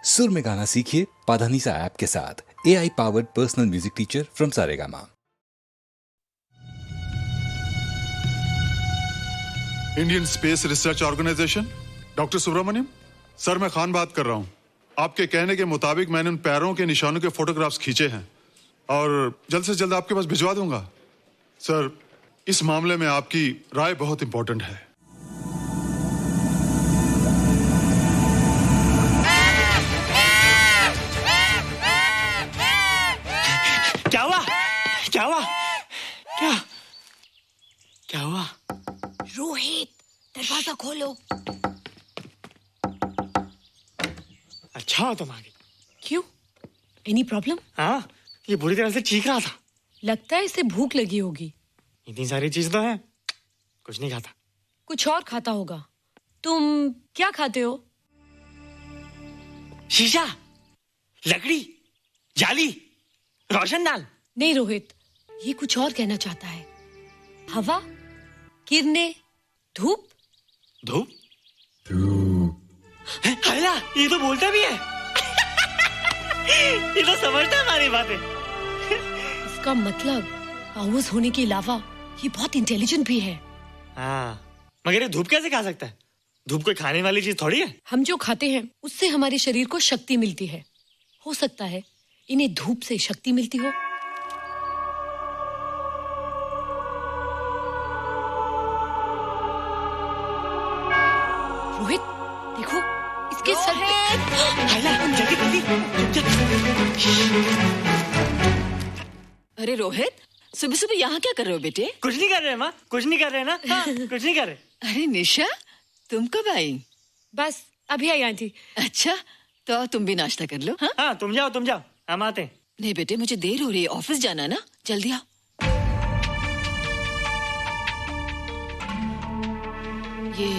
सुर में गाना सीखिए पाधानीसा ऐप के साथ। AI powered personal music teacher from Saregama. Indian space research organisation, doctor Subramaniam sir, मैं खान बात कर रहा हूँ। आपके कहने के मुताबिक मैंने उन पैरों के निशानों के फोटोग्राफ्स खींचे हैं और जल्द से जल्द आपके पास भिजवा दूंगा। सर, इस मामले में आपकी राय बहुत इंपॉर्टेंट है। क्या हुआ? क्या हुआ? क्या क्या हुआ? रोहित, दरवाजा खोलो। अच्छा हो तुम आ गई। क्यों? Any problem? हाँ, ये बुरी तरह से चीख रहा था। लगता है इसे भूख लगी होगी। इतनी सारी चीज तो है, कुछ नहीं खाता। कुछ और खाता होगा। तुम क्या खाते हो? शीशा, लकड़ी, जाली, रोशनदान। नहीं रोहित, ये कुछ और कहना चाहता है। हवा, किरणें, धूप। धूप? हैला, ये तो बोलता भी है। ये तो समझता है हमारी बातें। इसका मतलब आवाज होने के अलावा ये बहुत इंटेलिजेंट भी है। हाँ, मगर ये धूप कैसे खा सकता है? धूप कोई खाने वाली चीज थोड़ी है। हम जो खाते हैं उससे हमारे शरीर को शक्ति मिलती है। हो सकता है इन्हें धूप से शक्ति मिलती हो। रोहित, देखो इसके सर पे। हैला, जल्दी अरे रोहित, सुबह सुबह यहाँ क्या कर रहे हो बेटे? कुछ नहीं कर रहे माँ, कुछ नहीं कर रहे ना। हाँ, कुछ नहीं कर रहे। अरे निशा, तुम कब आई? बस अभी आई आंटी। अच्छा, तो तुम भी नाश्ता कर लो। हाँ, हाँ, तुम जाओ, हम आते हैं। नहीं बेटे, मुझे देर हो रही है, ऑफिस जाना ना, जल्दी आओ। ये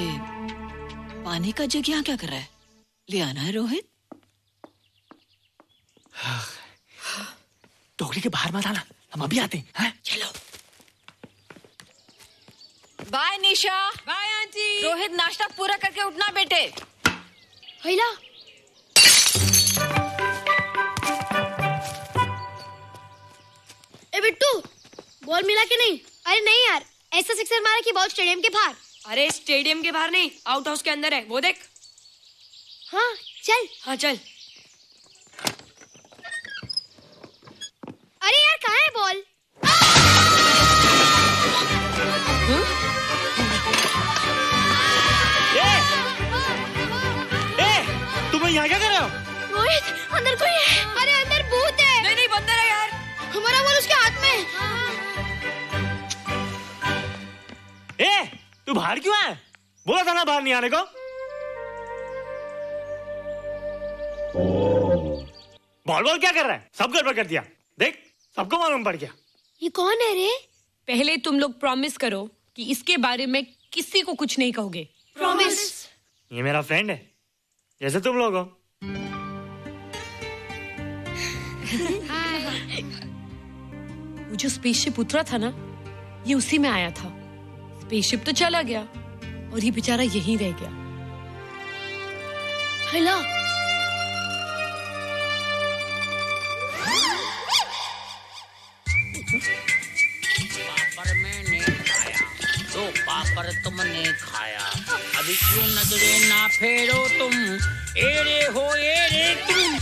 पानी का जग यहाँ क्या कर रहा है? ले आना है रोहित। टोकरी के बाहर मत आना, हम अभी आते हैं। हाँ? चलो। Bye Nisha. Bye aunty. Rohit, नाश्ता पूरा करके उठना बेटे। हैला, ए बिट्टू, बॉल मिला कि नहीं? अरे नहीं यार, ऐसा सिक्सर मारा कि बॉल स्टेडियम के बाहर। अरे स्टेडियम के बाहर नहीं, आउट हाउस के अंदर है, वो देख। हाँ चल। हाँ चल। अरे यार, कहाँ है बॉल? तुम यहाँ क्या कर रहे हो? रोहित, अंदर कोई है। अरे अंदर भूत है। नहीं बंदर है यार। हमारा बॉल उसके हाथ में। तू बाहर क्यों है? बोला था ना बाहर नहीं आने को। बॉल क्या कर रहा है? सब गड़बड़ कर दिया। देख, सबको मालूम पड़ गया। ये कौन है रे? पहले तुम लोग प्रॉमिस करो कि इसके बारे में किसी को कुछ नहीं कहोगे। प्रॉमिस। ये मेरा फ्रेंड है, जैसे तुम लोग हो। वो जो स्पेसशिप उतरा था ना, ये उसी में आया था। स्पेसशिप तो चला गया और ये बेचारा यहीं रह गया। हैला, पापड़ मैंने खाया, दो पापड़ तुमने खाया, अभी क्यों नजरे ना फेरो तुम, एरे हो एरे तुम।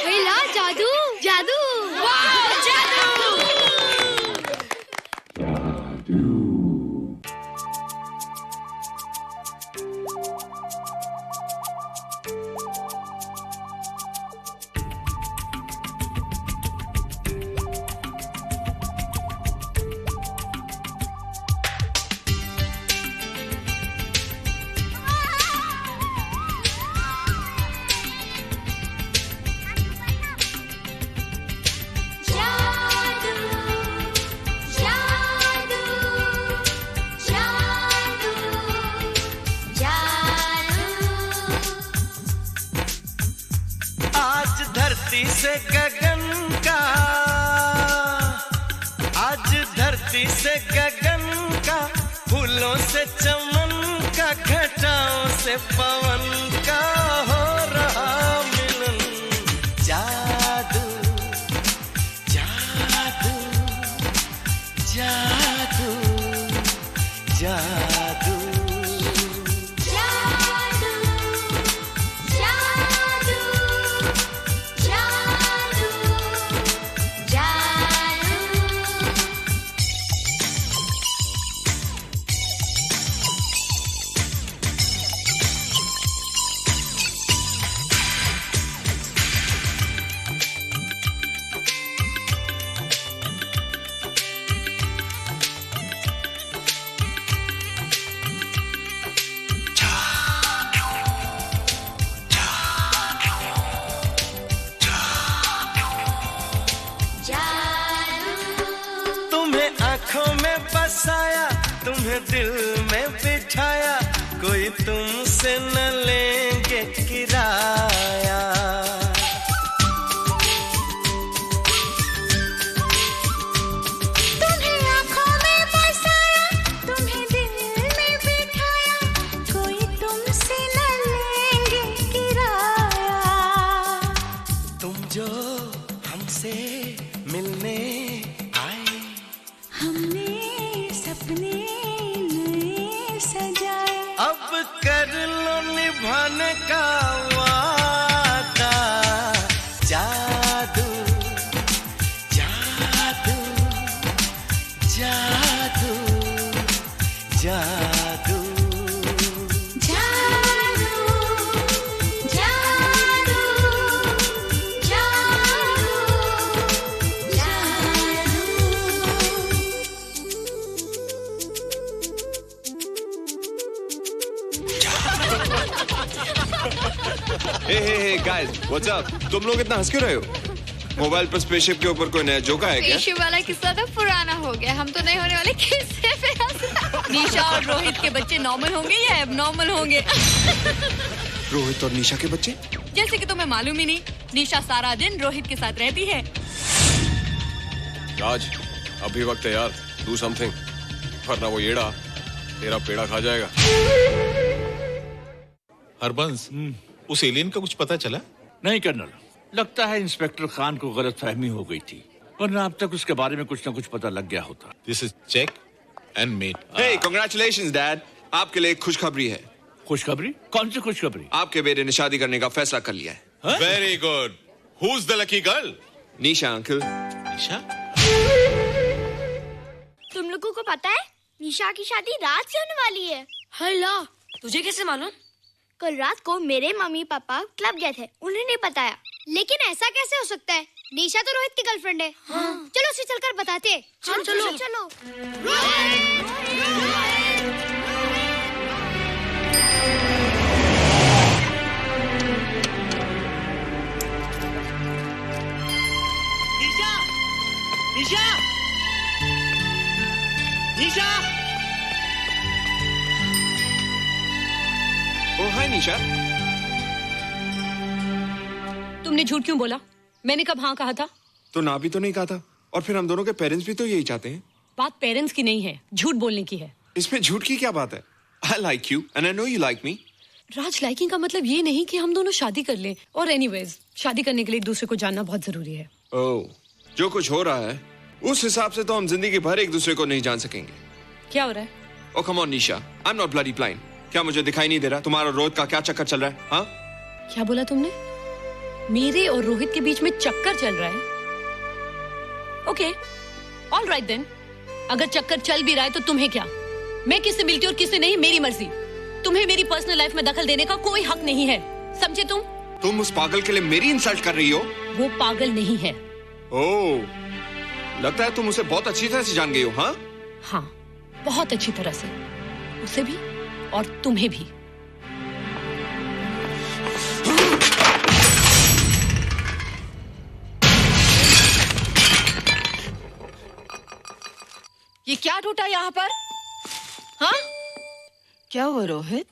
हैला, जादू जादू। वाह, जादू। धरती से गगन का, फूलों से चमन का, घटाओं से पवन का हो रहा मिलन। जादू जादू जादू जादू बसाया, तुम्हें दिल में बिठाया, कोई तुमसे न लेंगे किराया। तुम्हें आँखों में बसाया, तुम्हें दिल में बिठाया, कोई तुमसे न लेंगे किराया। तुम जो हमसे मिलने आए, हमने सपने नए सजाए, अब कर लो निभाने का वादा। जादू जादू जादू जादू Hey guys, what's up? तुम लोग इतना हंस क्यों रहे हो? मोबाइल पर स्पेसशिप के ऊपर कोई नया जोक आया क्या? स्पेसशिप वाला किस्सा तो पुराना हो गया, हम तो नहीं होने वाले किस्से पे हंसना। निशा और रोहित के बच्चे नॉर्मल होंगे या एबनॉर्मल होंगे? रोहित और निशा के बच्चे? जैसे कि तुम्हें मालूम ही नहीं, निशा सारा दिन रोहित के साथ रहती है। राज, अभी वक्त है यार, do something, वरना वो येड़ा तेरा पेड़ा खा जाएगा। हरबंस, उस एलियन का कुछ पता चला? नहीं कर्नल, लगता है इंस्पेक्टर खान को गलतफहमी हो गई थी, वरना अब तक उसके बारे में कुछ न कुछ पता लग गया होता। This is check and mate. Hey, congratulations dad, आपके लिए एक खुशखबरी है। खुशखबरी? कौन सी खुशखबरी? आपके बेटे ने शादी करने का फैसला कर लिया है। Very good. Who's the lucky girl? Nisha uncle. Nisha? तुम लोगों को पता है निशा की शादी रात से होने वाली है। हल्ला, तुझे कैसे मालूम? कल रात को मेरे मम्मी पापा क्लब गए थे, उन्हें नहीं बताया। लेकिन ऐसा कैसे हो सकता है? निशा तो रोहित की गर्लफ्रेंड है। हाँ। चलो उसे चलकर बताते हैं। चलो चलो चलो। निशा, निशा, निशा। ओ हाय निशा। तुमने झूठ क्यों बोला? मैंने कब हाँ कहा था? तो ना भी तो नहीं कहा था, और फिर हम दोनों के पेरेंट्स भी तो यही चाहते हैं। बात पेरेंट्स की नहीं है, झूठ बोलने की है। इसमें झूठ की क्या बात है? I like you and I know you like me. Raj, liking का मतलब ये नहीं कि हम दोनों शादी कर लें। और एनीवेज, शादी करने के लिए एक दूसरे को जानना बहुत जरूरी है। ओह, जो कुछ हो रहा है उस हिसाब से तो हम जिंदगी भर एक दूसरे को नहीं जान सकेंगे। क्या हो रहा है? Oh come on Nisha, I'm not bloody blind. क्या मुझे दिखाई नहीं दे रहा तुम्हारा रोहित का क्या चक्कर चल रहा है? हाँ? क्या बोला तुमने? मेरे और रोहित के बीच में चक्कर चल रहा है? Okay, all right then. अगर चक्कर चल भी रहा है तो तुम्हें क्या? मैं किससे मिलती हूँ और किससे नहीं, मेरी मर्जी। तुम्हें मेरी पर्सनल लाइफ में दखल देने का कोई हक नहीं है, समझे तुम? तुम उस पागल के लिए मेरी इंसल्ट कर रही हो? वो पागल नहीं है। ओह, लगता है तुम उसे बहुत अच्छी तरह से जान गई हो। हाँ? हाँ, बहुत अच्छी तरह से, उसे भी और तुम्हें भी। ये क्या टूटा यहाँ पर? हाँ? क्या हुआ रोहित?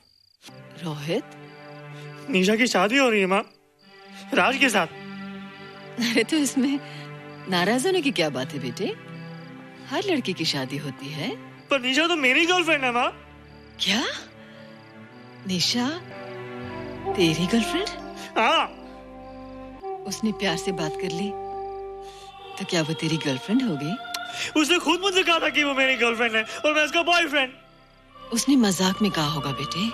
रोहित? निशा की शादी हो रही है माँ, राज के साथ। अरे तो इसमें नाराज होने की क्या बात है बेटे? हर लड़की की शादी होती है। पर निशा तो मेरी गर्लफ्रेंड है माँ। क्या? निशा तेरी गर्लफ्रेंड? हाँ। उसने प्यार से बात कर ली तो क्या वो तेरी गर्लफ्रेंड हो गई? उसने खुद मुझसे कहा था कि वो मेरी गर्लफ्रेंड है और मैं उसका बॉयफ्रेंड। उसने मजाक में कहा होगा बेटे।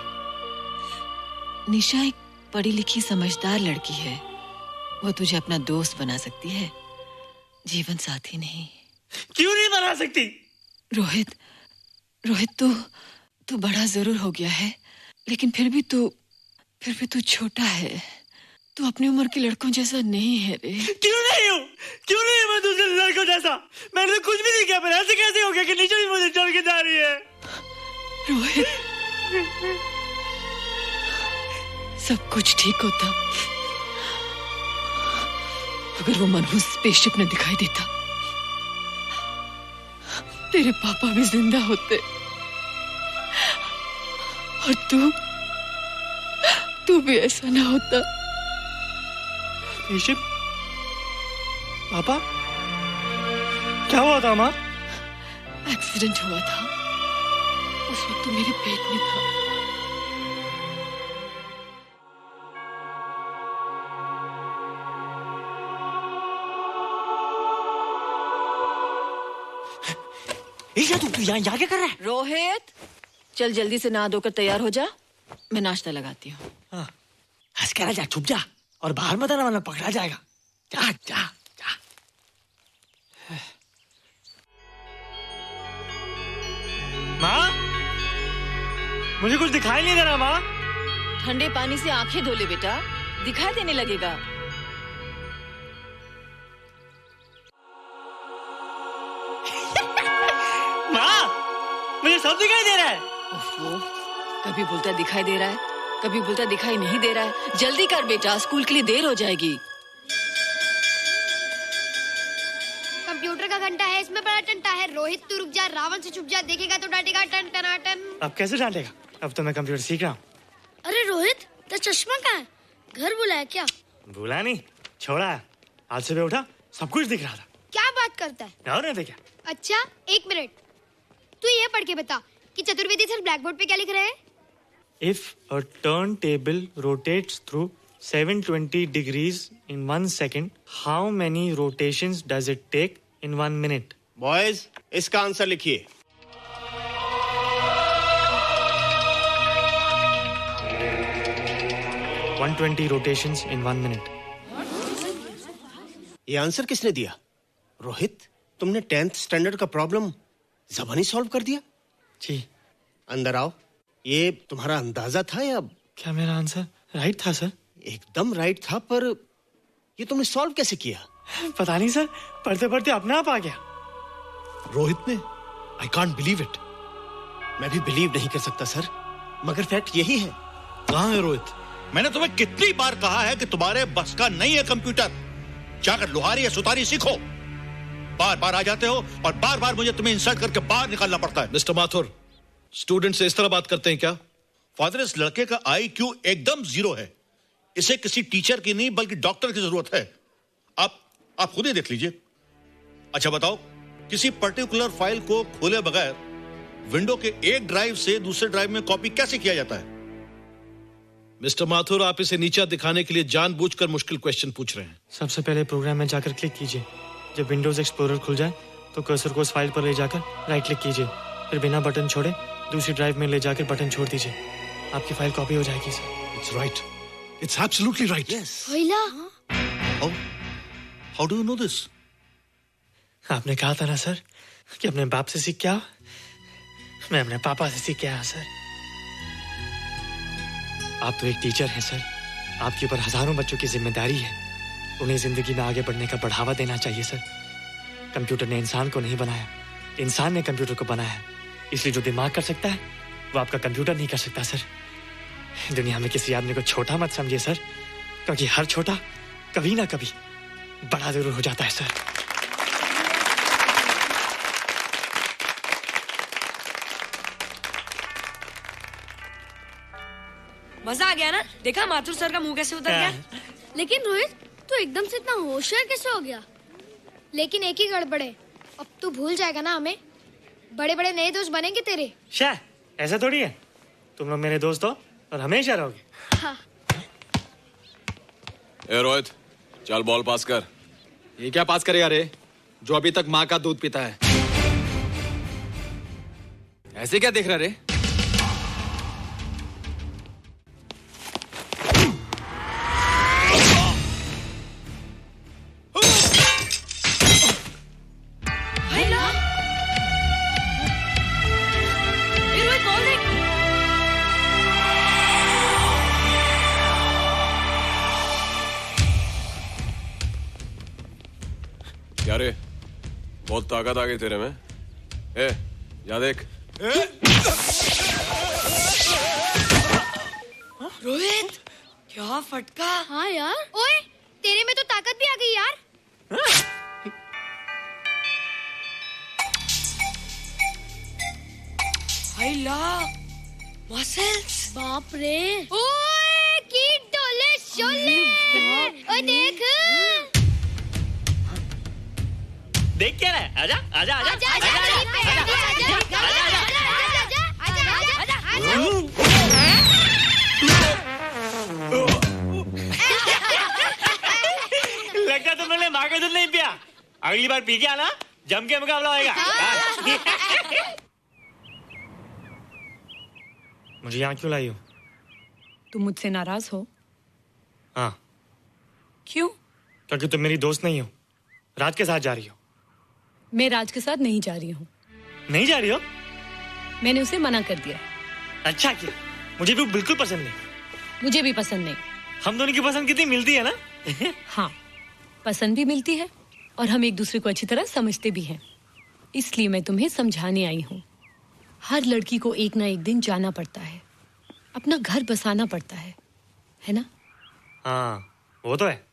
निशा एक पढ़ी लिखी समझदार लड़की है। वो तुझे अपना दोस्त बना सकती है, जीवन साथी नहीं। क्यों नहीं बना सकती? रोहित, तू बड़ा जरूर हो गया है, लेकिन फिर भी तू छोटा है। तू अपनी उम्र के लड़कों जैसा नहीं है रे। क्यों नहीं हूँ? क्यों नहीं मैं दूसरे लड़कों जैसा? मैंने तो कुछ भी नहीं किया, पर ऐसे कैसे हो गया कि निशा भी मुझे छोड़ के जा रही है? रोहित, सब कुछ ठीक होता अगर वो मनहूस स्पेसशिप न दिखाई देता। तेरे पापा भी जिंदा होते और तू भी ऐसा ना होता। स्पेसशिप? पापा? क्या हुआ था माँ? एक्सीडेंट हुआ था, उस वक्त तो मेरे पेट में था। तू यहाँ क्या कर रहा है? रोहित, चल जल्दी से नहा धोकर तैयार हो जा, मैं नाश्ता लगाती हूँ। हंस कर जा, छुप जा और बाहर मत आना वरना पकड़ा जाएगा। जा जा जा। माँ, मुझे कुछ दिखाई नहीं दे रहा माँ। ठंडे पानी से आंखें धो ले बेटा, दिखाई देने लगेगा। मुझे सब दिखाई दे रहा है। कभी बोलता दिखाई दे रहा है, कभी बोलता दिखाई नहीं दे रहा है। जल्दी कर बेटा, स्कूल के लिए देर हो जाएगी। कंप्यूटर का घंटा है, इसमें बड़ा टंटा है। रोहित तू रुक जा, रावण से छुप जा, देखेगा तो डांटेगा टन टनाटन। अब कैसे डांटेगा? अब तो मैं कंप्यूटर सीख रहा हूँ। अरे रोहित, तेरा चश्मा कहाँ है? घर बुलाया क्या? भूला नहीं, छोड़ा है। आज सुबह उठा, सब कुछ दिख रहा था। क्या बात करता है? और नहीं देखा? अच्छा, एक मिनट, तू ये पढ़ के बता कि चतुर्वेदी सर ब्लैक बोर्ड पे क्या लिख रहे हैं? If a turntable rotates through 720 degrees in 1 second, how many rotations does it take in 1 minute? Boys, इसका आंसर लिखिए। — 120 rotations in 1 minute. ये आंसर किसने दिया? रोहित, तुमने 10th स्टैंडर्ड का प्रॉब्लम ज़बानी सॉल्व कर दिया? जी। अंदर आओ। ये तुम्हारा अंदाजा था या? क्या मेरा आंसर राइट था सर? एकदम राइट था, पर ये तुमने सॉल्व कैसे किया? पता नहीं सर, पढ़ते पढ़ते अपने आप आ गया। रोहित ने? I can't believe it. मैं भी बिलीव नहीं कर सकता सर, मगर फैक्ट यही है। कहाँ है रोहित? मैंने तुम्हें कितनी बार कहा है कि तुम्हारे बस का नहीं है कंप्यूटर। जाकर लोहारी या सुतारी सीखो। बार बार आ जाते हो और बार बार मुझे तुम्हें इंसल्ट करके बाहर निकालना पड़ता है। मिस्टर माथुर, स्टूडेंट से इस तरह बात करते हैं क्या? फादर, इस लड़के का IQ एकदम 0 है। इसे किसी टीचर की नहीं बल्कि डॉक्टर की जरूरत है। आप खुद ही देख लीजिए। अच्छा बताओ, किसी पर्टिकुलर फाइल को खोले बगैर विंडो के एक ड्राइव से दूसरे ड्राइव में कॉपी कैसे किया जाता है? मिस्टर माथुर, आप इसे नीचा दिखाने के लिए जानबूझकर मुश्किल क्वेश्चन पूछ रहे हैं। सबसे पहले प्रोग्राम में जाकर क्लिक कीजिए। जब विंडोज एक्सप्लोरर खुल जाए तो कर्सर को उस फाइल पर ले जाकर राइट क्लिक कीजिए, फिर बिना बटन छोड़े दूसरी ड्राइव में ले जाकर बटन छोड़ दीजिए। आपकी फाइल कॉपी हो जाएगी sir. It's right, it's absolutely right. होइला, how do you know this? आपने कहा था ना सर कि अपने बाप से सीख के आओ। मैं अपने पापा से सीख के आया सर। आप तो एक टीचर हैं सर, आपके ऊपर हजारों बच्चों की जिम्मेदारी है। उन्हें जिंदगी में आगे बढ़ने का बढ़ावा देना चाहिए सर। कंप्यूटर ने इंसान को नहीं बनाया, इंसान ने कंप्यूटर को बनाया। इसलिए जो दिमाग कर सकता है वो आपका कंप्यूटर नहीं कर सकता सर। दुनिया में किसी आदमी को छोटा मत समझिए सर, क्योंकि हर छोटा कभी ना कभी बड़ा जरूर हो जाता है सर। मजा आ गया ना? देखा माथुर सर का मुंह कैसे उतर गया? लेकिन रोहित, तू एकदम से इतना होशियार कैसे हो गया? लेकिन एक ही गड़बड़ है, अब तू भूल जाएगा ना हमें। बड़े बड़े नए दोस्त बनेंगे तेरे। शाह, ऐसा थोड़ी है। तुम लोग मेरे दोस्त हो और हमेशा रहोगे। हाँ। ए रोहित, चल बॉल पास कर। ये क्या पास करेगा रे, जो अभी तक माँ का दूध पीता है? ऐसे क्या देख रहा रे? क्या रे, बहुत ताकत आ गई तेरे में। ए, जा देख। रोहित, क्या फटका। हाँ यार। ओए, तेरे में तो ताकत भी आ गई यार। मसल्स। बाप रे। ओए, की डोले शोले। ओए देख। देख क्या रहा है? आजा आजा आजा आजा आजा लगता तुमने माँ का दूध नहीं पिया। अगली बार पी के आना, जम के मुकाबला होएगा। मुझे यहाँ क्यों लाई हो? तुम मुझसे नाराज हो? हाँ। क्यों? क्योंकि तुम मेरी दोस्त नहीं हो, राज के साथ जा रही हो। मैं राज के साथ नहीं जा रही हूँ। नहीं जा रही हो? मैंने उसे मना कर दिया। अच्छा किया, मुझे भी बिल्कुल पसंद नहीं। मुझे भी पसंद नहीं। हम दोनों की पसंद कितनी मिलती है ना। हाँ, पसंद भी मिलती है और हम एक दूसरे को अच्छी तरह समझते भी हैं। इसलिए मैं तुम्हें समझाने आई हूँ। हर लड़की को एक ना एक दिन जाना पड़ता है, अपना घर बसाना पड़ता है ना? हाँ, वो तो है।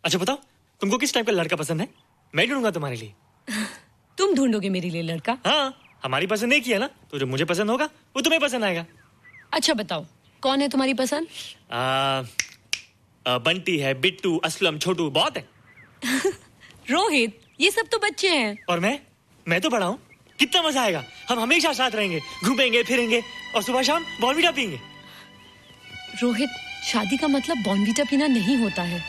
अच्छा बताओ, तुमको किस टाइप का लड़का पसंद है? मैं ढूंढूंगा तुम्हारे लिए। तुम ढूंढोगे मेरे लिए लड़का? हाँ, हमारी पसंद एक ही है ना, तो जो मुझे पसंद होगा वो तुम्हें पसंद आएगा। अच्छा बताओ, कौन है तुम्हारी पसंद? बंटी है, बिट्टू, असलम, छोटू, बहुत है। रोहित, ये सब तो बच्चे हैं। और मैं तो बड़ा हूँ। कितना मजा आएगा, हम हमेशा साथ रहेंगे, घूमेंगे फिरेंगे और सुबह शाम बॉर्नवीटा पीएंगे। रोहित, शादी का मतलब बॉर्नवीटा पीना नहीं होता है।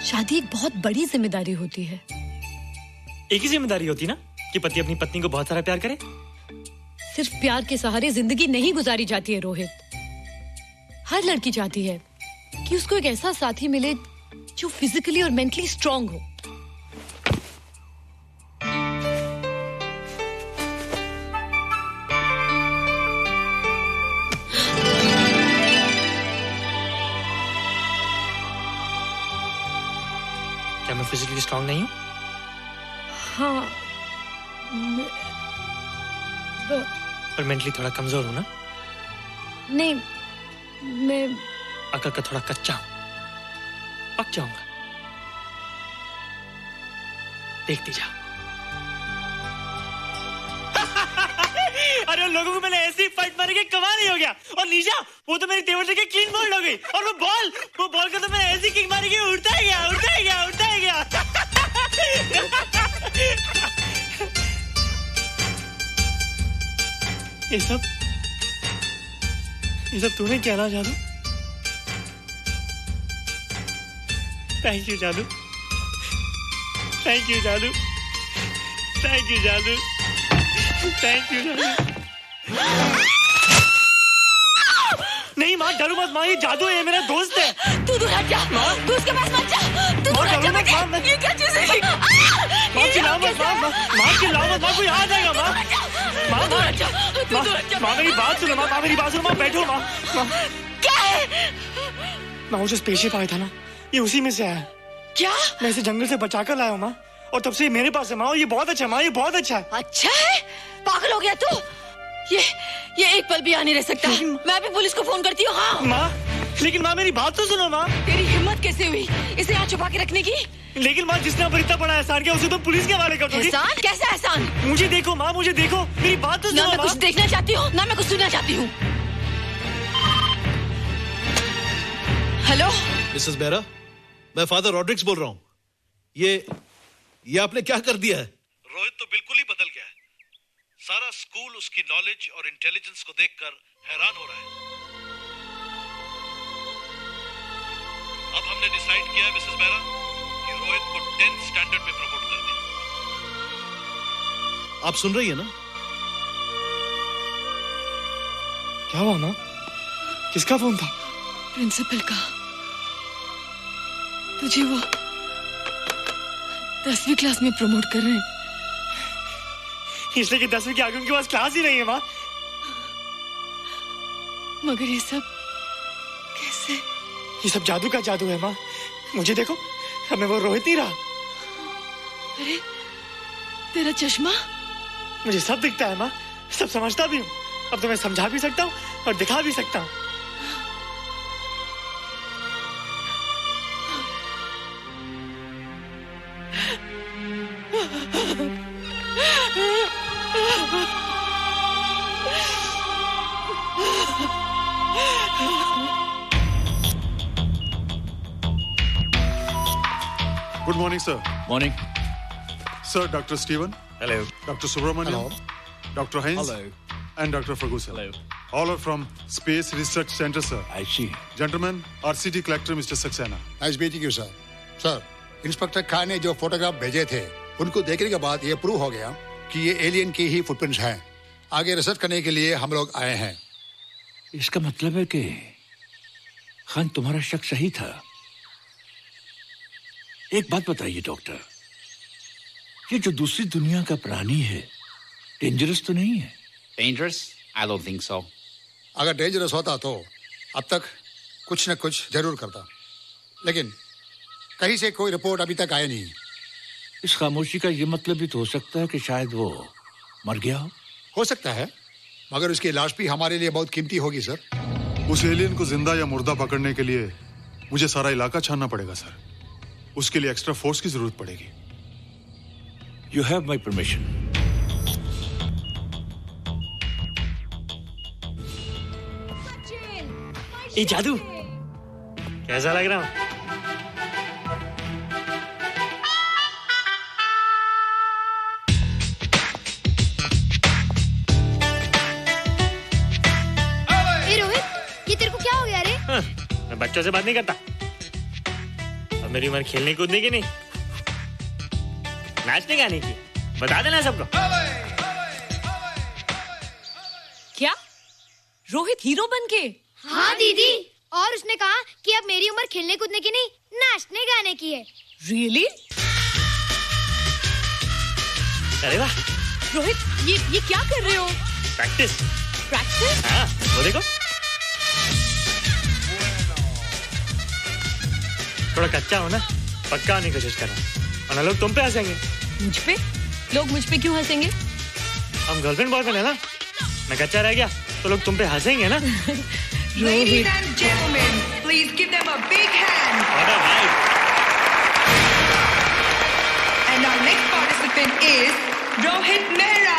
शादी एक बहुत बड़ी जिम्मेदारी होती है। एक ही जिम्मेदारी होती ना कि पति अपनी पत्नी को बहुत सारा प्यार करे। सिर्फ प्यार के सहारे जिंदगी नहीं गुजारी जाती है रोहित। हर लड़की चाहती है कि उसको एक ऐसा साथी मिले जो फिजिकली और मेंटली स्ट्रांग हो। क्या मैं फिजिकली स्ट्रांग नहीं हूँ? हाँ, पर मेंटली थोड़ा कमजोर हूँ ना? नहीं, मैं अकल का थोड़ा कच्चा हूँ, पक जाऊंगा। देखती जा। अरे लोगों को मैंने ऐसी फाइट मारी कि कमाल ही हो गया। और निशा, वो तो मेरी टेबल से क्लीन बोल्ड हो गई। और वो बॉल को तो मैंने ऐसी किक मारी कि उड़ता ही गया, उड़ता ही गया, उड़ता ही गया। ये सब तूने कहना जादू? थैंक यू जादू, थैंक यू जादू, थैंक यू जादू, थैंक यू जादू। नहीं माँ, डरो मत माँ, ये जादू है, ये मेरा दोस्त है। तू दूर हट जा, तू उसके पास मत जा, तू दूर हट जा बेटे। ये क्या चीज़ है? माँ चिल्लाओ मत, माँ चिल्लाओ मत, माँ कोई आ जाएगा। माँ मेरी बात सुनो, माँ मेरी बात सुनो, माँ बैठो। माँ क्या है? माँ वो जो स्पेसशिप आया था ना, ये उसी में से आया। क्या? मैं इसे जंगल से बचा कर लाया हूँ माँ, और तब से ये मेरे पास है माँ। और ये बहुत अच्छा है माँ, ये बहुत अच्छा है। अच्छा है? पागल हो गया तू? ये एक पल भी यहाँ नहीं रह सकता। मैं अभी पुलिस को फोन करती हूँ। हाँ माँ, लेकिन माँ मेरी बात तो सुनो माँ। तेरी हिम्मत कैसे हुई इसे यहाँ छुपा के रखने की? लेकिन माँ, जिसने पर इतना बड़ा एहसान किया उसे तो पुलिस के हवाले कर दोगी। एहसान? कैसा एहसान? मुझे देखो माँ, मुझे देखो, मेरी बात तो सुनो। ना मैं कुछ देखना चाहती हूँ, ना मैं कुछ सुनना चाहती हूँ। हेलो मिसेस बेरा, मैं फादर रॉड्रिक्स बोल रहा हूँ। ये आपने क्या कर दिया है? रोहित तो सारा स्कूल उसकी नॉलेज और इंटेलिजेंस को देखकर हैरान हो रहा है। अब हमने डिसाइड किया है मिसेस मेहरा कि रोहित को 10th स्टैंडर्ड में प्रमोट कर दें। आप सुन रही है ना? क्या हुआ माँ? किसका फोन था? प्रिंसिपल का। तुझे वो 10वीं क्लास में प्रमोट कर रहे हैं। इसलिए कि 10वीं के आगे उनके पास क्लास ही नहीं है माँ। मगर ये सब कैसे? ये सब जादू का जादू है माँ। मुझे देखो, हमें वो रोहित नहीं रहा। अरे तेरा चश्मा? मुझे सब दिखता है माँ, सब समझता भी हूँ। अब तो मैं समझा भी सकता हूँ और दिखा भी सकता हूँ। Good morning, sir. Morning. Sir, Dr. Steven. Hello. Dr. Subramaniam. Hello. Dr. Heinz. Hello. And Dr. Ferguson. Hello. All are from Space Research Center, sir. I see. Gentlemen, RCT collector Mr. Saxena. Nice meeting you sir. Sir, inspector Khan ने जो photograph भेजे थे उनको देखने के बाद ये prove हो गया कि ये एलियन की ही फुटप्रिंट्स हैं। आगे रिसर्च करने के लिए हम लोग आए हैं। इसका मतलब है कि खान तुम्हारा शक सही था। एक बात बताइए डॉक्टर, ये जो दूसरी दुनिया का प्राणी है डेंजरस तो नहीं है? Dangerous? I don't think so. अगर डेंजरस होता तो अब तक कुछ न कुछ जरूर करता, लेकिन कहीं से कोई रिपोर्ट अभी तक आया नहीं। इस खामोशी का ये मतलब भी तो हो सकता है कि शायद वो मर गया हो सकता है, मगर उसकी लाश भी हमारे लिए बहुत कीमती होगी सर। उस एलियन को जिंदा या मुर्दा पकड़ने के लिए मुझे सारा इलाका छानना पड़ेगा सर। उसके लिए एक्स्ट्रा फोर्स की जरूरत पड़ेगी। You have my permission. ये जादू कैसा लग रहा हूँ? ए रोहित, ये तेरे को क्या हो गया रे? मैं बच्चों से बात नहीं करता। अब मेरी उम्र खेलने कूदने की नहीं, नाचने गाने की। बता देना सबको। क्या रोहित हीरो बन के? हाँ दीदी, और उसने कहा कि अब मेरी उम्र खेलने कूदने की नहीं, नाचने गाने की है। Really? अरे वाह रोहित, ये क्या कर रहे हो? प्रैक्टिस। प्रैक्टिस? हाँ, वो देखो। थोड़ा कच्चा हो ना, पक्का होने की कोशिश कर रहा हूँ, वरना लोग तुम पे हंसेंगे। मुझ पे? लोग मुझ पे क्यों हंसेंगे? हम गर्लफ्रेंड बॉयफ्रेंड है ना, मैं कच्चा रह गया तो लोग तुम पे हंसेंगे ना। Ladies and gentlemen, please give them a big hand. What a night. And our next participant is Rohit Mehra.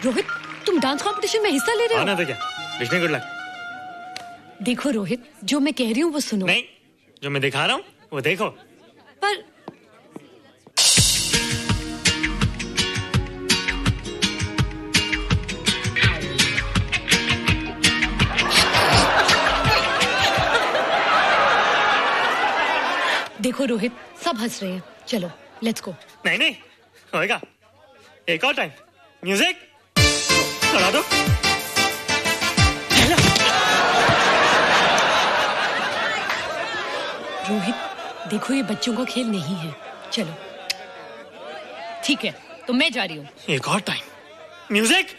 Rohit, तुम डांस कंपटीशन में हिस्सा ले रहे हो? ना तो क्या, विष्णु गुड लक। देखो रोहित, जो मैं कह रही हूँ वो सुनो। नहीं, जो मैं दिखा रहा हूँ वो देखो। पर देखो रोहित, सब हंस रहे हैं। चलो लेट्स गो। नहीं नहीं होएगा, एक और टाइम। म्यूजिक चला दो। रोहित देखो, ये बच्चों का खेल नहीं है। चलो ठीक है, तो मैं जा रही हूँ। एक और टाइम। म्यूजिक।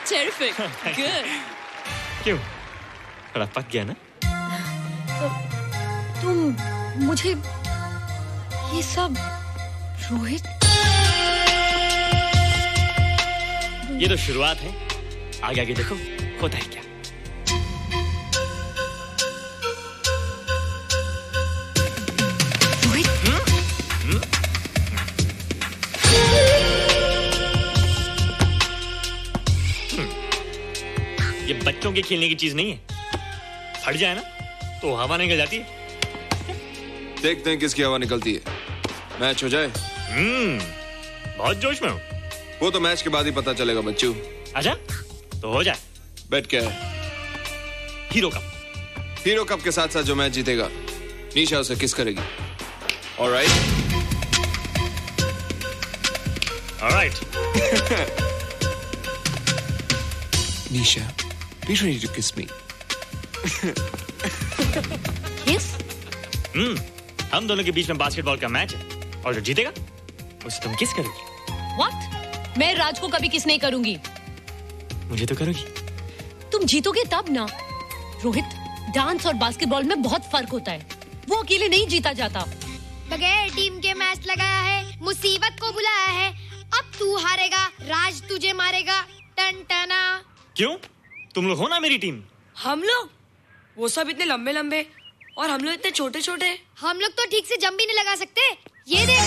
Terrific. Good. क्यों? थोड़ा पक गया ना? तुम मुझे ये सब रोहित, ये तो शुरुआत है, आगे आगे देखो होता है क्या। ये बच्चों के खेलने की चीज नहीं है, फट जाए ना तो हवा निकल जाती है। देखते हैं किसकी हवा निकलती है। मैच हो जाए। बहुत जोश में हूँ। वो तो मैच के बाद ही पता चलेगा बच्चू। अच्छा तो हो जाए। बेट क्या है? Hero cup. हीरो कप के साथ साथ जो मैच जीतेगा निशा उसे किस करेगी। Alright. Nisha, be ready to kiss me. Kiss? हम दोनों के बीच में बास्केटबॉल का मैच है और जो जीतेगा उसे तुम किस करोगी। What? मैं राज को कभी किस नहीं करूंगी। मुझे तो करोगी। तुम जीतोगे तब ना। रोहित, डांस और बास्केटबॉल में बहुत फर्क होता है, वो अकेले नहीं जीता जाता। बगैर टीम के मैच लगाया है, मुसीबत को बुलाया है, अब तू हारेगा, राज तुझे मारेगा। टन टना। क्यों? तुम लोग हो ना मेरी टीम। हम लोग? वो सब इतने लंबे लंबे और हम लोग इतने छोटे छोटे। हम लोग तो ठीक से जंप भी नहीं लगा सकते। ये देख।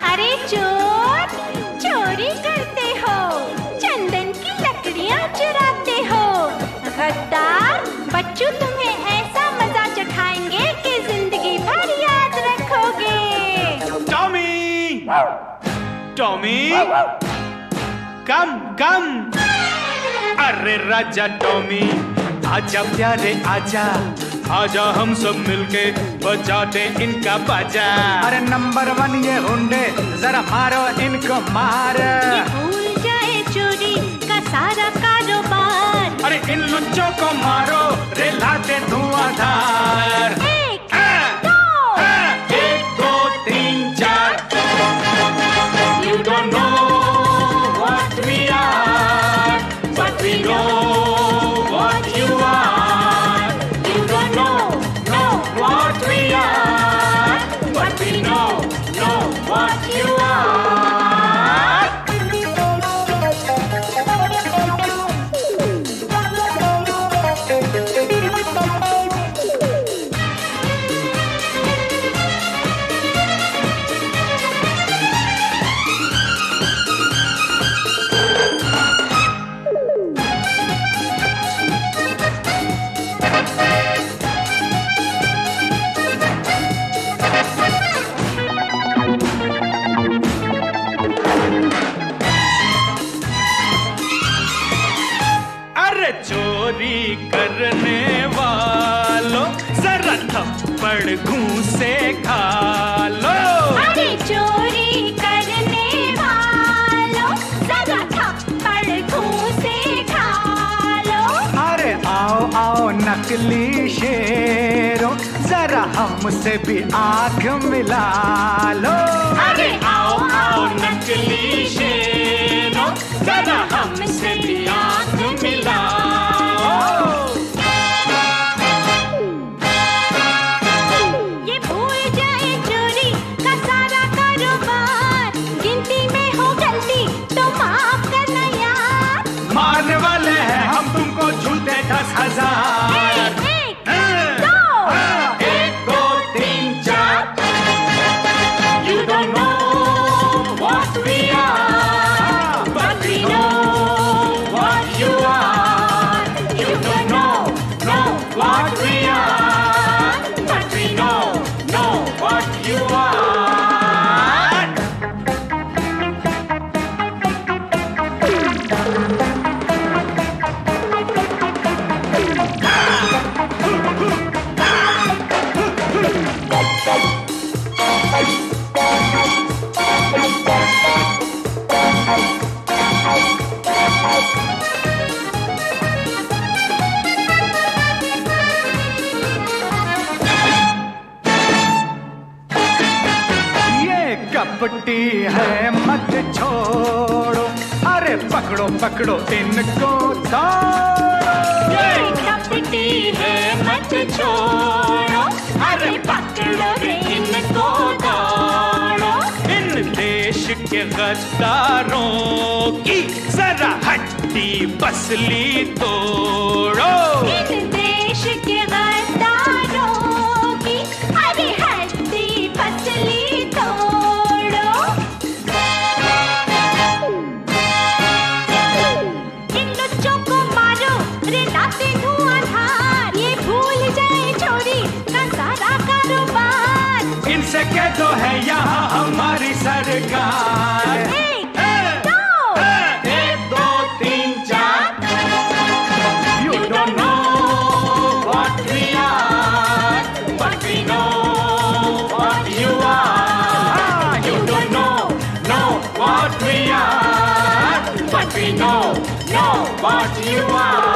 अरे चोर, चोरी करते हो, चंदन की लकड़ियां चुराते हो। गद्दार, बच्चू तुम्हें ऐसा मजा चखाएंगे कि जिंदगी भर याद रखोगे। टॉमी, टॉमी, कम कम। अरे राजा टॉमी, आजा प्यारे आजा, आजा हम सब मिलके बजाते इनका बाजा। अरे नंबर 1 ये हुंडे, जरा मारो इनको मार। ये भूल जाए चोरी का सारा कारोबार। अरे इन लुच्चों को मारो, रे लाते धुआंधार। 1 2 3 4। You don't know what we are, but we know what you are. You don't know what we are, but we know what you are. अरे चोरी करने वालों, जरा थप्पड़ घूंसे खा लो। अरे चोरी करने वालों, जरा थप्पड़ घूंसे खा लो। अरे आओ आओ नकली शेरों, जरा हमसे भी आंख मिला लो। अरे आओ आओ नकली शेरों, जरा हमसे भी आंख मिला लो। ये भूल जाए चोरी का सारा कारोबार। गिनती में हो गलती तो माफ करना यार। मारने वाले हैं हम तुमको झूठे 10,000। 1 2 3 4। You don't know what we are, but we know what you are. कपटी है मत छोड़ो, अरे पकड़ो पकड़ो इनको दौड़ो। ये कपटी है मत छोड़ो, अरे पकड़ो रे इनको दौड़ो। इन देश के गद्दारों की जरा हड्डी पसली तोड़ो। इन देश के गद्दारों की अरे हड्डी पसली तोड़ो। इन लुच्चों को मारो रे नाते धुआंधार, ये भूल जाए चोरी का सारा कारोबार। इनसे कह दो है यहाँ हमारी सरकार। You don't know what we are, but we know what you are. You don't know what we are, but we know what you are.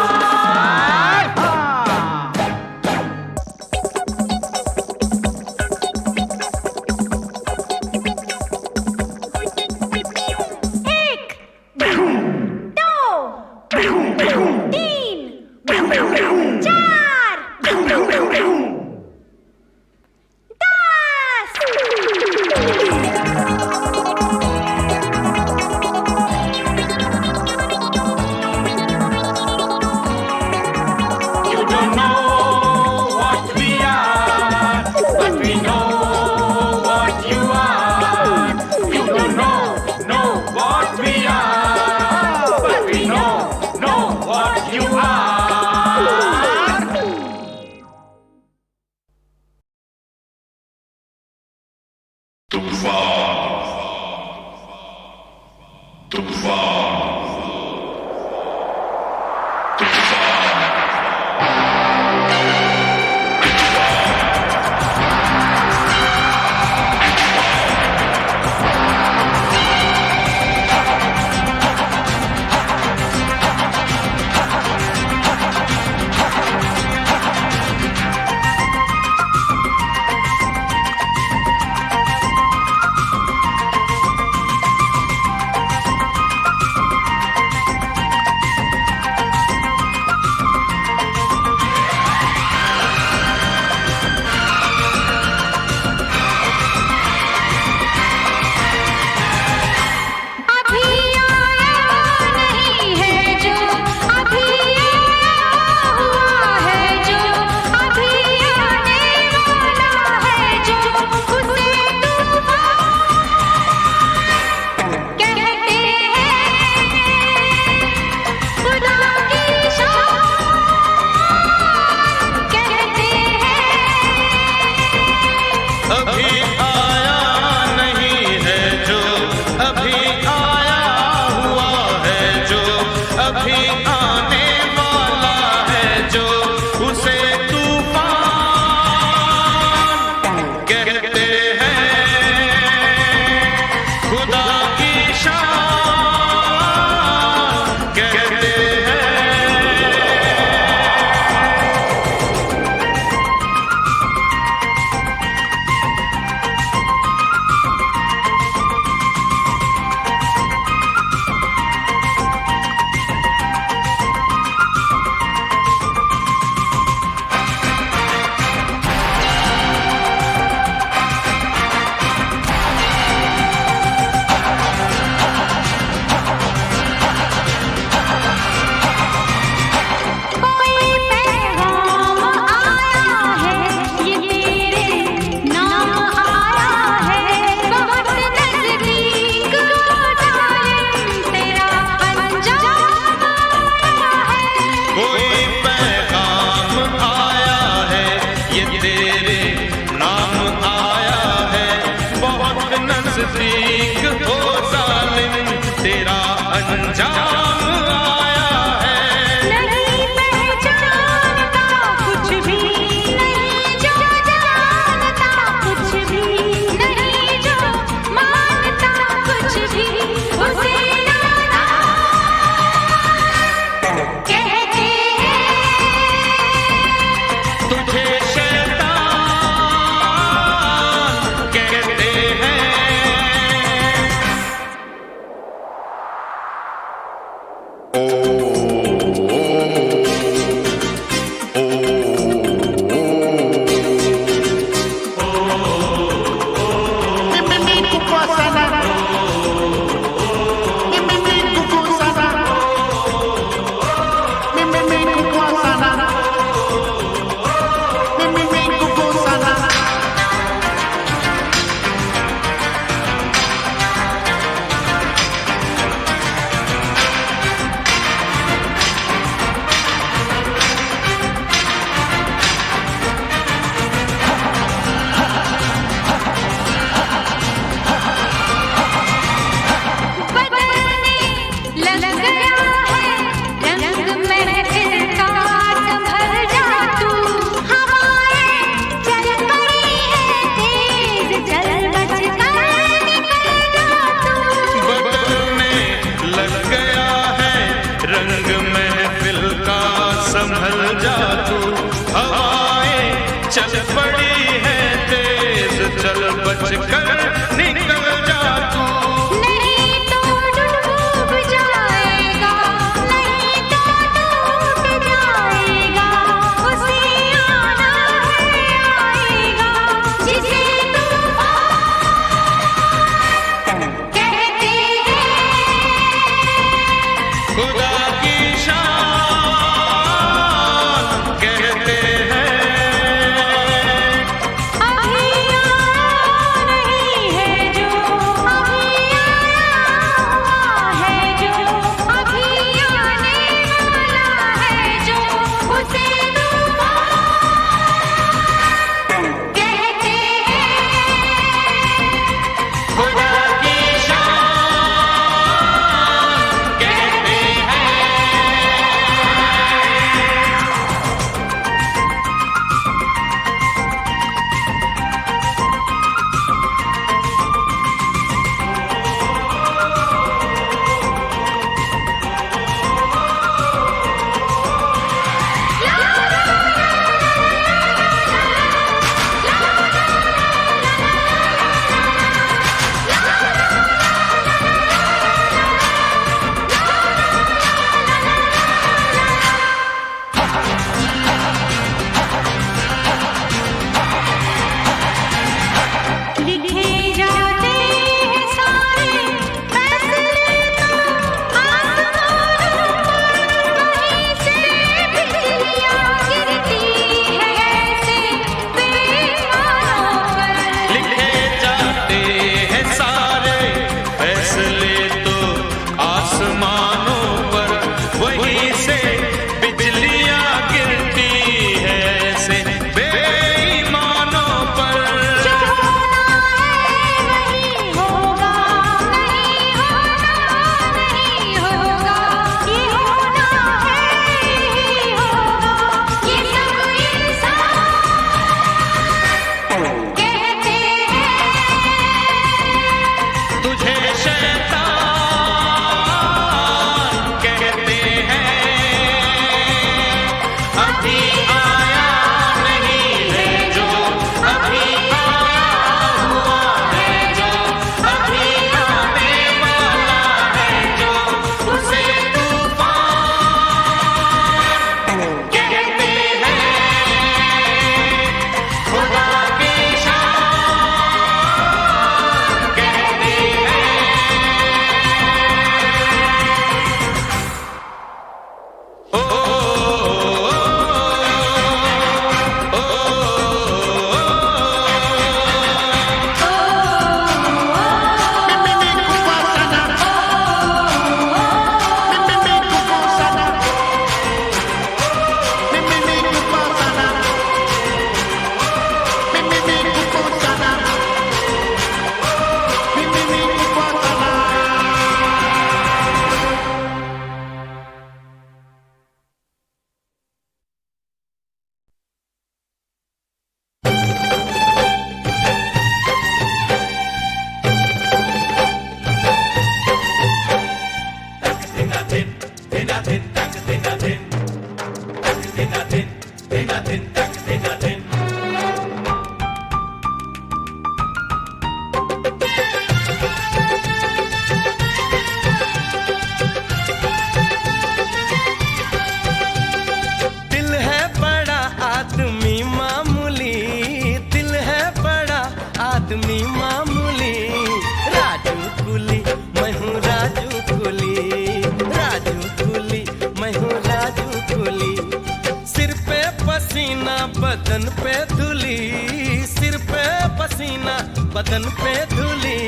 कर निकल जा तू। नहीं तो डूब जाएगा, नहीं तो टूट जाएगा, उसे आना है आएगा, जिसे तूफान कहते हैं। खुदा की शान कहते हैं। अभी आया नहीं है जो, अभी आया है जो, अभी आने वाला है जो, उसे तूफान कहते हैं। खुदा की शान कहते हैं। लिखे जाते हैं सारे फैसले तो आसमानों पर, वहीं से बिजलियां गिरती है ऐसे बेईमानों पर। लिखे जाते हैं सारे फैसले तो आसमानों पर, वहीं से बिजलियां गिरती है ऐसे बेईमानों पर। जो होना है वही होगा, नहीं होना नहीं होगा, ये होना है यही होगा, ये सब इंसान कहते हैं। तुझे शैतान कहते हैं। अभी आया नहीं है जो, अभी आया हुआ है जो, अभी आने वाला है जो, उसे तूफान कहते हैं। खुदा की शान कहते हैं। ओ, दिल है बड़ा आदमी मामूली, दिल है बड़ा आदमी मामूली, राजू कुली मैं हूँ राजू कुली, राजू कुली मैं हूँ राजू कुली। सिर पे पसीना बदन पे धुली, सिर पे पसीना बदन पे धुली,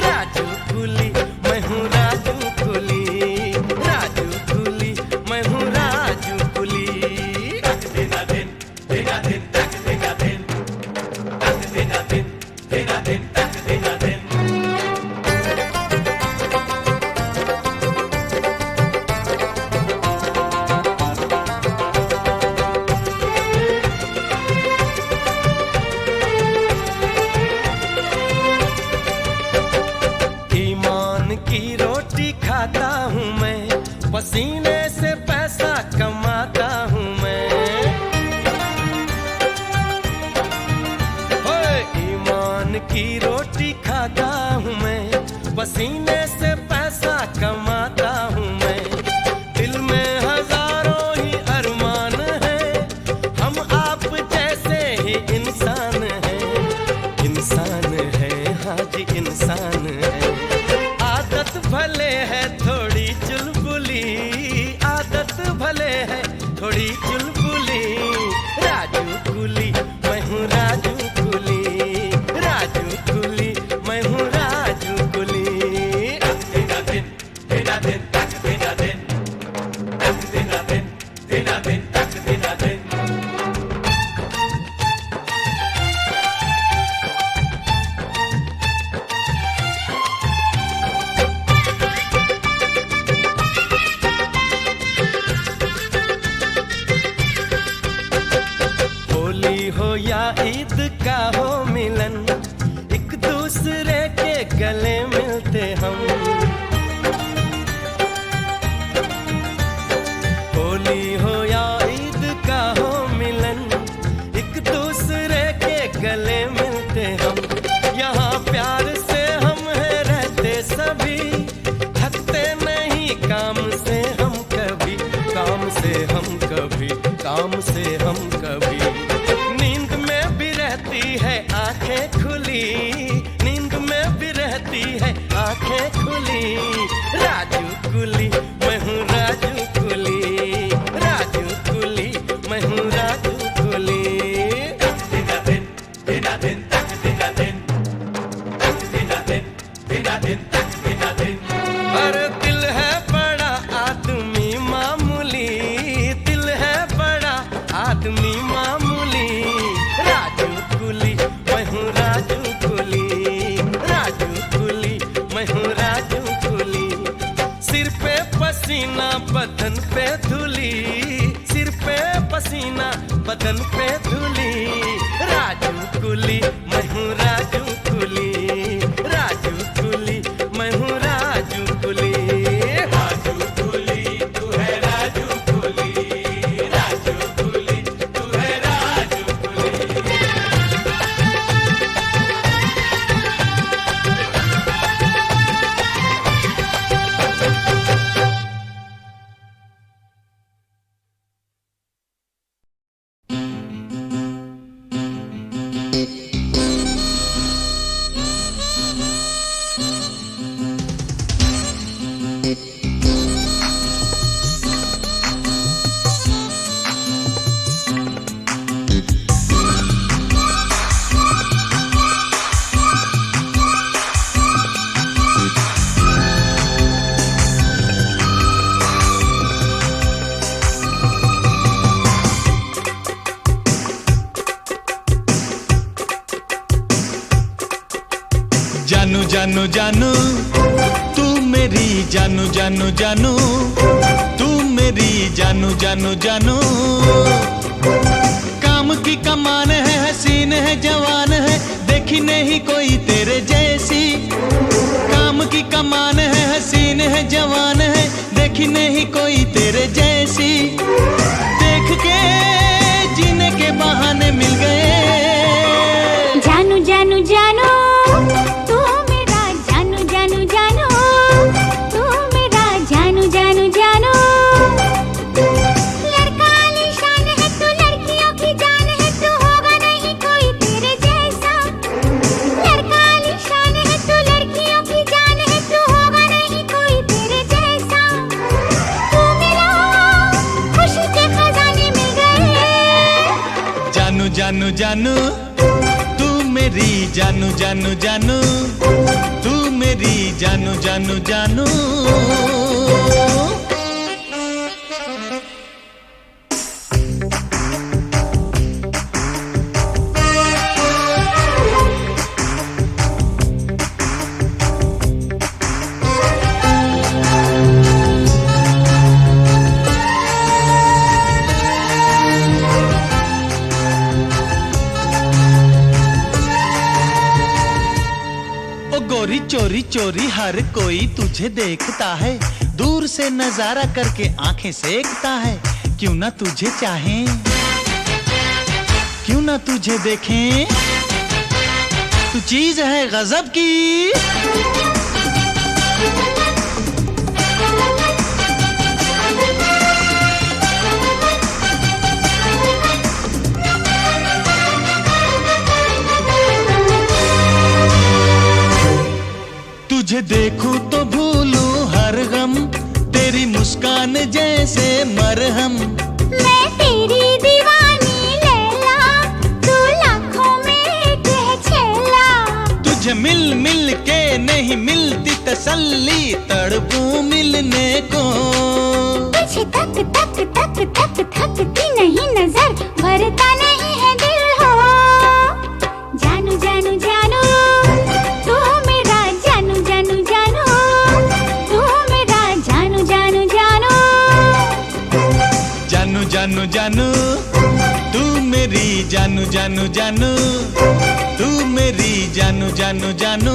राजू कुली मैं हूँ राजू कुली, राजू कुली मैं हूँ राजू कुली। ईमान की रोटी खाता हूँ मैं, पसीने से पैसा कमाता हूँ मैं। ओए ईमान की रोटी रोटी खाता हूँ मैं, पसीने से पैसा कमाता हूँ मैं। दिल में हजारों ही अरमान है, हम आप जैसे ही इंसान हैं। इंसान है, हाँ जी इंसान है। आदत भले है थोड़ी चुलबुली, आदत भले है थोड़ी चुलबुली। राजू कुली मैं हूँ राजू कुली, राजू कुली मैं हूँ राजू कुली। होली हो या ईद का हो मिलन, एक दूसरे के गले मिलते हम। होली हो या ईद का हो मिलन, एक दूसरे के गले मिलते हम। यहाँ प्यार से हम है रहते सभी, थकते नहीं काम से हम कभी, काम से हम कभी, काम से हम कभी। नींद में भी रहती है आंखें खुली, नींद में भी रहती है आंखें खुली। राजू कुली मैं हूँ राजू कुली, राजू कुली मैं हूँ राजू कुली। अरे दिल है बड़ा आदमी मामूली, दिल है बड़ा आदमी मामूली। राजू कुली मैं हूँ राजू कुली, राजू कुली मैं हूँ राजू कुली। सिर पे पसीना बदन पे धूली, सिर पे पसीना बदन पे धूली। राजू कुली मैं हूँ राजू कुली, राजू कुली मैं हूँ राजू कुली। राजू कुली तू है राजू कुली, राजू कुली तू है राजू कुली। जानू जानू जानू तू मेरी जानू जानू जानू, तू मेरी जानू जानू जानू। काम की कमान है, हसीन है, जवान है, देखी नहीं कोई तेरे जैसी। काम की कमान है, हसीन है, जवान है, देखी नहीं कोई तेरे जैसी। देख के जीने के बहाने मिल गए। जानू जानू जानू तू मेरा जानू जानू जानू, तू मेरा जानू जानू जानू। लड़का आलीशान है तू, लड़कियों की जान है तू, होगा नहीं कोई तेरे जैसा। लड़का आलीशान है तू, लड़कियों की जान है तू, होगा नहीं कोई तेरे जैसा। तू मिला खुशी के खजाने मिल गए। जानू जानू जानू तू मेरी जानू जानू जानू, तू मेरी जानू जानू जानू। गोरी चोरी चोरी हर कोई तुझे देखता है, दूर से नजारा करके आंखें सेकता है। क्यों ना तुझे चाहें, क्यों ना तुझे देखें, तू चीज है गजब की। तुझे देखूं तो भूलूं हर गम, तेरी मुस्कान जैसे मरहम। मैं तेरी दीवानी लैला, तू लाखों में एक है छैला। तुझे मिल मिल के नहीं मिलती तसल्ली, तड़पूं मिलने को। तुझे तक तक तक तक थकती नहीं नजर, भरता नहीं है दिल हो। जानू जानू जानू तू मेरा, जानू जानू जानू तू मेरा, जानू जानू जानू। जानू जानू जानू तू मेरी, जानू जानू जानू तू मेरी, जानू जानू जानू।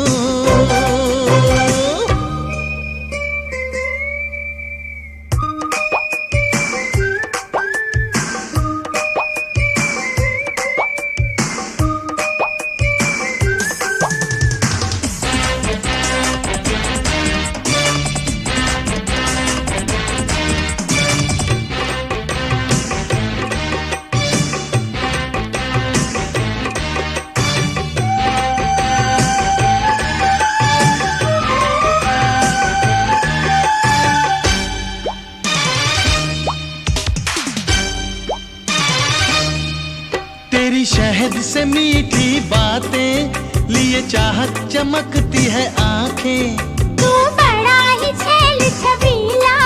तेरी शहद से मीठी बातें लिए चाहत चमकती है आंखें। तू बड़ा ही छैल छबीला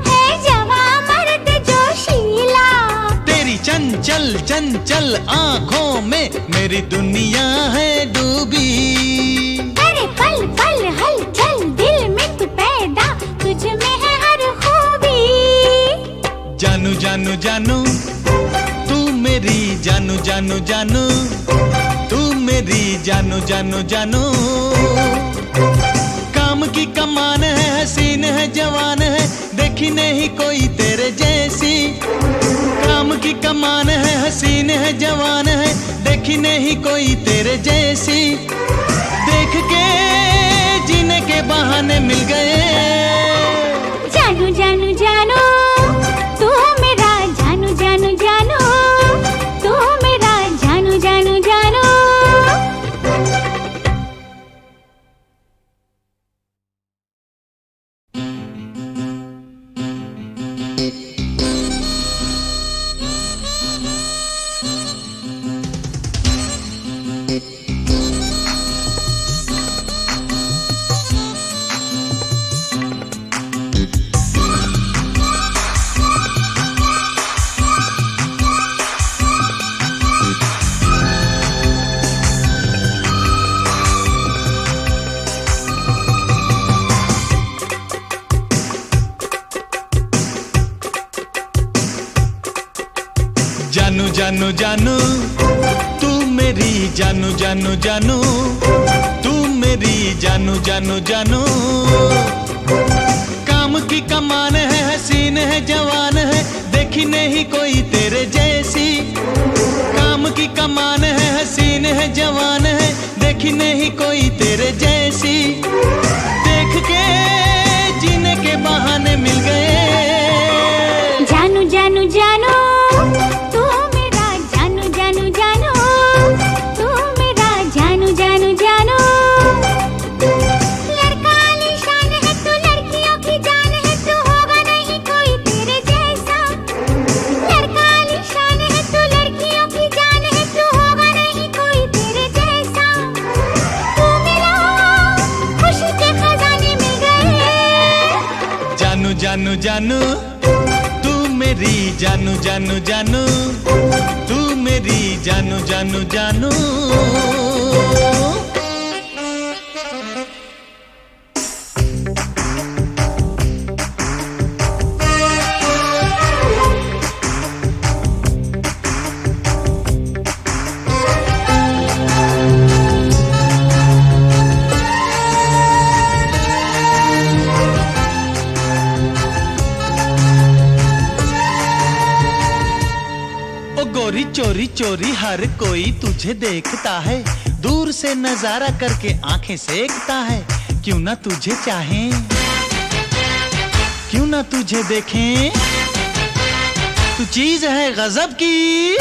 है, जवां मर्द जोशीला। तेरी चंचल चंचल आंखों में मेरी दुनिया है डूबी। अरे पल पल हलचल दिल में तू पैदा, तुझ में है हर खूबी। जानू जानू जानू तू मेरी, जानू जानू जानू तू मेरी, जानू जानू जानू। काम की कमान है, हसीन है, जवान है, देखी नहीं कोई तेरे जैसी। काम की कमान है, हसीन है, जवान है, देखी नहीं कोई तेरे जैसी। देख के जीने के बहाने मिल गए। जानू जानू जानू तू मेरा, जानू जानू जानू तू मेरा, जानू जानू जानू। जानू जानू जानू तू मेरी, जानू जानू जानू तू मेरी, जानू जानू जानू। काम की कमान है, हसीन है, जवान है, देखी नहीं कोई तेरे जैसी। काम की कमान है, हसीन है, जवान है, देखी नहीं कोई तेरे जैसी। देख के जीने के बहाने मिल गए। जानू जानू जानू तू मेरा, जानू जानू जानू तू मेरा, जानू जानू जानू। लड़का आलीशान है तू, लड़कियों की जान है तू, होगा नहीं कोई तेरे जैसा। लड़का आलीशान है तू, लड़कियों की जान है तू, होगा नहीं कोई तेरे जैसा। तू मिला खुशी के खजाने मिल गए। जानू जानू जानू तू मेरी, जानू जानू जानू तू मेरी, जानू जानू जानू। गोरी चोरी चोरी हर कोई तुझे देखता है, दूर से नजारा करके आंखें सेकता है। क्यों ना तुझे चाहें, क्यों ना तुझे देखें, तू चीज है गजब की।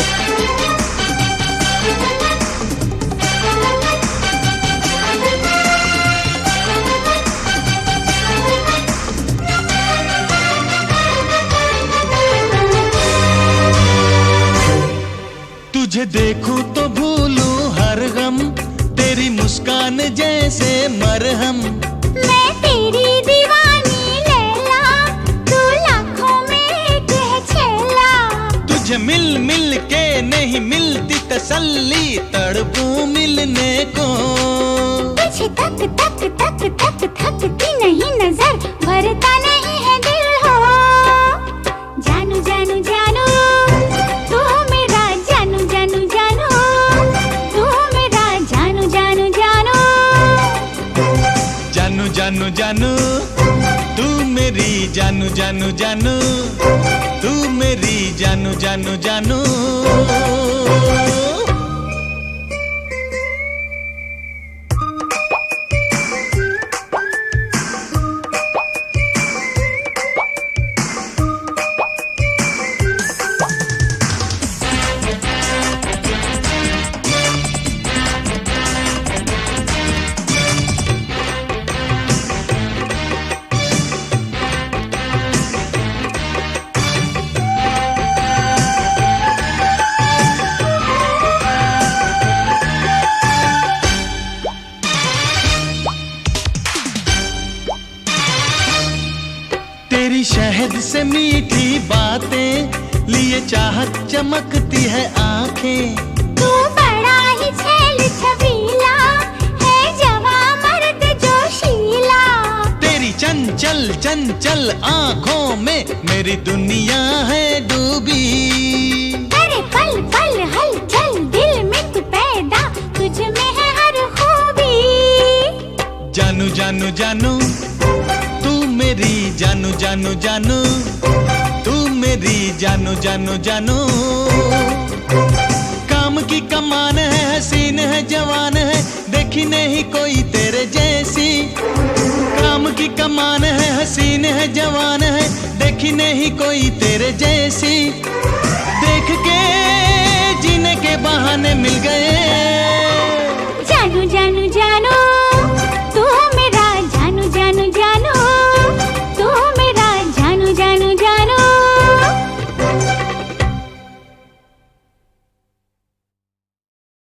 तुझे देखूं तो भूलूं हर गम, तेरी मुस्कान जैसे मरहम। मैं तेरी दीवानी लैला, तू लाखों में एक है छैला। तुझे मिल मिल के नहीं मिलती तसल्ली, तड़पूं मिलने को। तुझे तक तक तक तक थकती नहीं नजर, भरता नहीं है दिल हो। जानू जानू जानू तू मेरा जानू जानू जानू, तू मेरा जानू जानू जानू। जानू जानू जानू तू मेरी जानू जानू जानू, तू मेरी जानू जानू जानू। तेरी शहद से मीठी बातें लिए चाहत चमकती है आंखें। तू बड़ा ही छैल छबीला है, जवा मर्द जोशीला। तेरी चंचल चंचल आंखों में मेरी दुनिया है डूबी। अरे पल पल हलचल दिल में तू पैदा, तुझ में है हर खूबी। जानू जानू जानू तू मेरी जानू जानू जानू, तू मेरी जानू जानू जानू। काम की कमान है, हसीन है, जवान है, देखी नहीं कोई तेरे जैसी। काम की कमान है, हसीन है, जवान है, देखी नहीं कोई तेरे जैसी। देख के जीने के बहाने मिल गए।